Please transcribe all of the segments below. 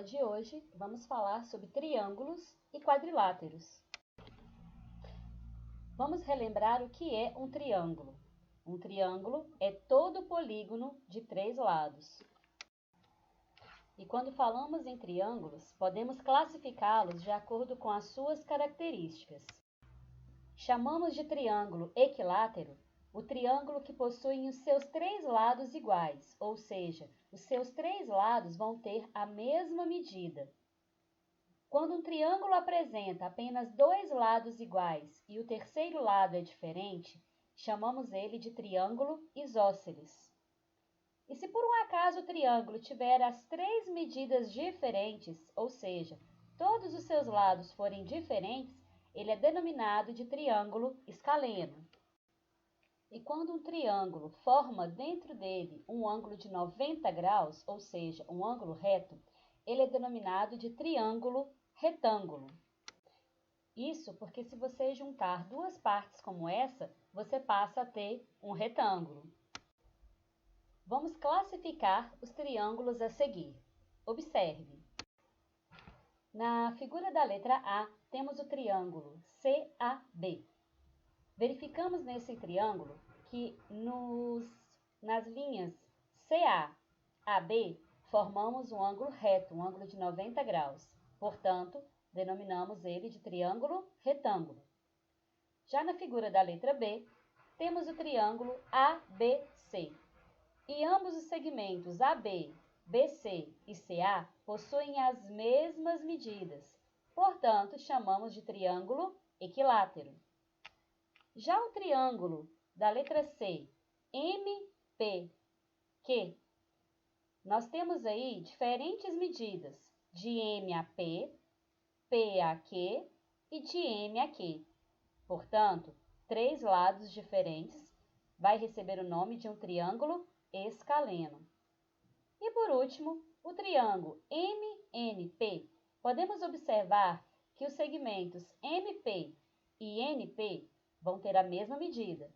aula de hoje, vamos falar sobre triângulos e quadriláteros. Vamos relembrar o que é um triângulo. Um triângulo é todo polígono de 3 lados. E quando falamos em triângulos, podemos classificá-los de acordo com as suas características. Chamamos de triângulo equilátero o triângulo que possui os seus 3 lados iguais, ou seja, os seus 3 lados vão ter a mesma medida. Quando um triângulo apresenta apenas 2 lados iguais e o terceiro lado é diferente, chamamos ele de triângulo isósceles. E se por um acaso o triângulo tiver as 3 medidas diferentes, ou seja, todos os seus lados forem diferentes, ele é denominado de triângulo escaleno. E quando um triângulo forma dentro dele um ângulo de 90 graus, ou seja, um ângulo reto, ele é denominado de triângulo retângulo. Isso porque se você juntar duas partes como essa, você passa a ter um retângulo. Vamos classificar os triângulos a seguir. Observe. Na figura da letra A, temos o triângulo CAB. Verificamos nesse triângulo que nas linhas CA a B formamos um ângulo reto, um ângulo de 90 graus. Portanto, denominamos ele de triângulo retângulo. Já na figura da letra B, temos o triângulo ABC. E ambos os segmentos AB, BC e CA possuem as mesmas medidas. Portanto, chamamos de triângulo equilátero. Já o triângulo da letra C, MPQ, nós temos aí diferentes medidas de M a P, P a Q e de M a Q. Portanto, 3 lados diferentes vai receber o nome de um triângulo escaleno. E por último, o triângulo MNP. Podemos observar que os segmentos MP e NP vão ter a mesma medida,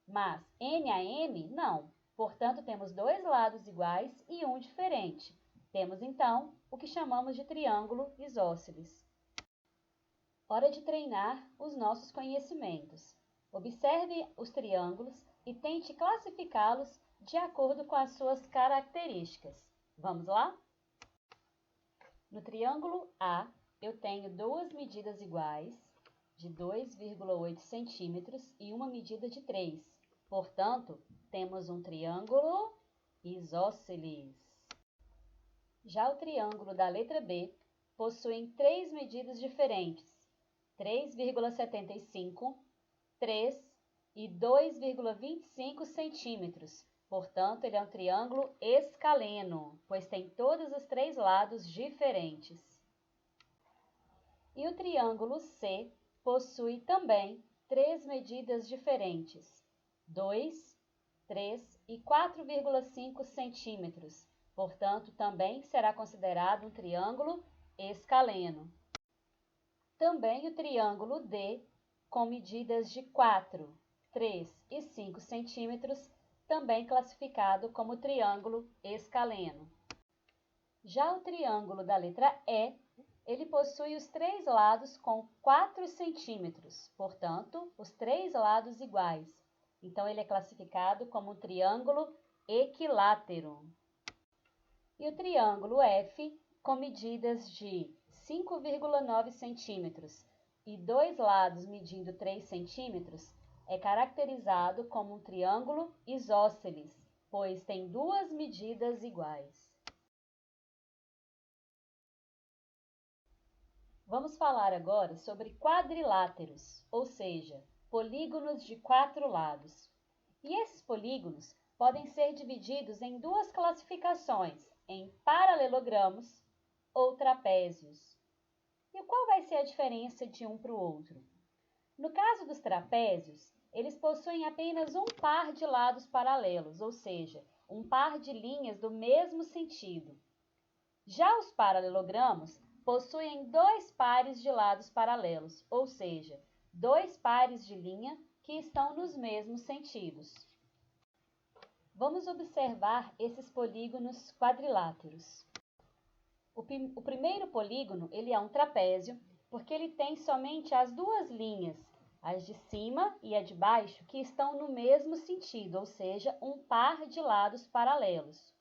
mas N a M não. Portanto, temos 2 lados iguais e um diferente. Temos, então, o que chamamos de triângulo isósceles. Hora de treinar os nossos conhecimentos. Observe os triângulos e tente classificá-los de acordo com as suas características. Vamos lá? No triângulo A, eu tenho 2 medidas iguais, de 2,8 centímetros e uma medida de 3. Portanto, temos um triângulo isósceles. Já o triângulo da letra B possui 3 medidas diferentes, 3,75, 3 e 2,25 centímetros. Portanto, ele é um triângulo escaleno, pois tem todos os 3 lados diferentes. E o triângulo C possui também 3 medidas diferentes, 2, 3 e 4,5 centímetros. Portanto, também será considerado um triângulo escaleno. Também o triângulo D, com medidas de 4, 3 e 5 centímetros, também classificado como triângulo escaleno. Já o triângulo da letra E, ele possui os 3 lados com 4 centímetros, portanto, os 3 lados iguais. Então, ele é classificado como um triângulo equilátero. E o triângulo F, com medidas de 5,9 centímetros e 2 lados medindo 3 centímetros, é caracterizado como um triângulo isósceles, pois tem 2 medidas iguais. Vamos falar agora sobre quadriláteros, ou seja, polígonos de 4 lados. E esses polígonos podem ser divididos em 2 classificações, em paralelogramos ou trapézios. E qual vai ser a diferença de um para o outro? No caso dos trapézios, eles possuem apenas um par de lados paralelos, ou seja, um par de linhas do mesmo sentido. Já os paralelogramos possuem 2 pares de lados paralelos, ou seja, 2 pares de linha que estão nos mesmos sentidos. Vamos observar esses polígonos quadriláteros. O primeiro polígono, ele é um trapézio, porque ele tem somente as duas linhas, as de cima e a de baixo, que estão no mesmo sentido, ou seja, um par de lados paralelos.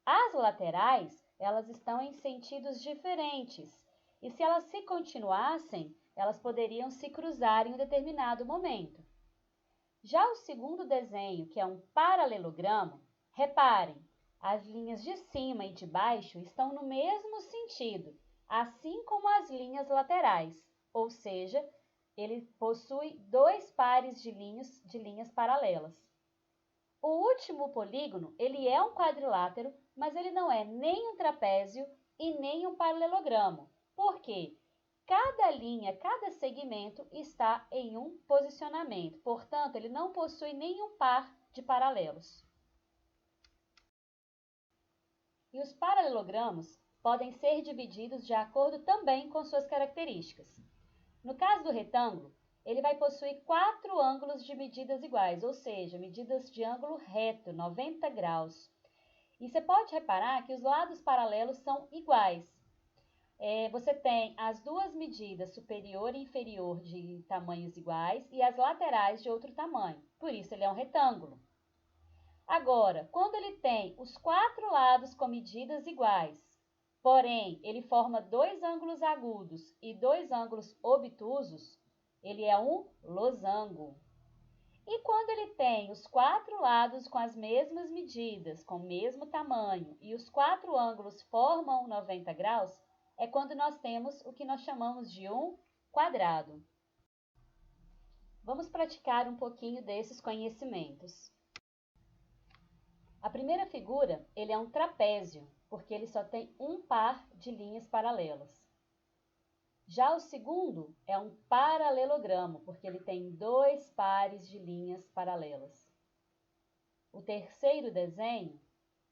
As laterais, elas estão em sentidos diferentes, e se elas se continuassem, elas poderiam se cruzar em um determinado momento. Já o segundo desenho, que é um paralelogramo, reparem, as linhas de cima e de baixo estão no mesmo sentido, assim como as linhas laterais, ou seja, ele possui dois pares de linhas paralelas. O último polígono, ele é um quadrilátero, mas ele não é nem um trapézio e nem um paralelogramo. Por quê? Cada linha, cada segmento está em um posicionamento, portanto, ele não possui nenhum par de paralelos. E os paralelogramos podem ser divididos de acordo também com suas características. No caso do retângulo, ele vai possuir 4 ângulos de medidas iguais, ou seja, medidas de ângulo reto, 90 graus. E você pode reparar que os lados paralelos são iguais. Você tem as duas medidas superior e inferior de tamanhos iguais e as laterais de outro tamanho. Por isso, ele é um retângulo. Agora, quando ele tem os 4 lados com medidas iguais, porém, ele forma 2 ângulos agudos e 2 ângulos obtusos, ele é um losango. E quando ele tem os 4 lados com as mesmas medidas, com o mesmo tamanho, e os 4 ângulos formam 90 graus, é quando nós temos o que nós chamamos de um quadrado. Vamos praticar um pouquinho desses conhecimentos. A primeira figura, ele é um trapézio, porque ele só tem um par de linhas paralelas. Já o segundo é um paralelogramo, porque ele tem 2 pares de linhas paralelas. O terceiro desenho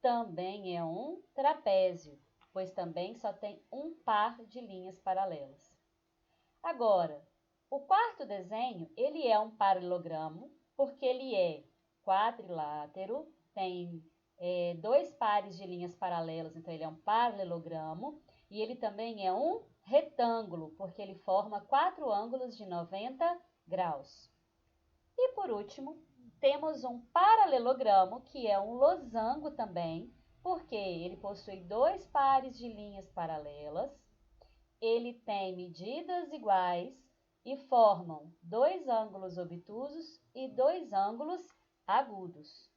também é um trapézio, pois também só tem um par de linhas paralelas. Agora, o quarto desenho, ele é um paralelogramo, porque ele é quadrilátero, tem 2 pares de linhas paralelas, então ele é um paralelogramo, e ele também é um retângulo, porque ele forma 4 ângulos de 90 graus. E por último, temos um paralelogramo, que é um losango também, porque ele possui 2 pares de linhas paralelas, ele tem medidas iguais e formam 2 ângulos obtusos e 2 ângulos agudos.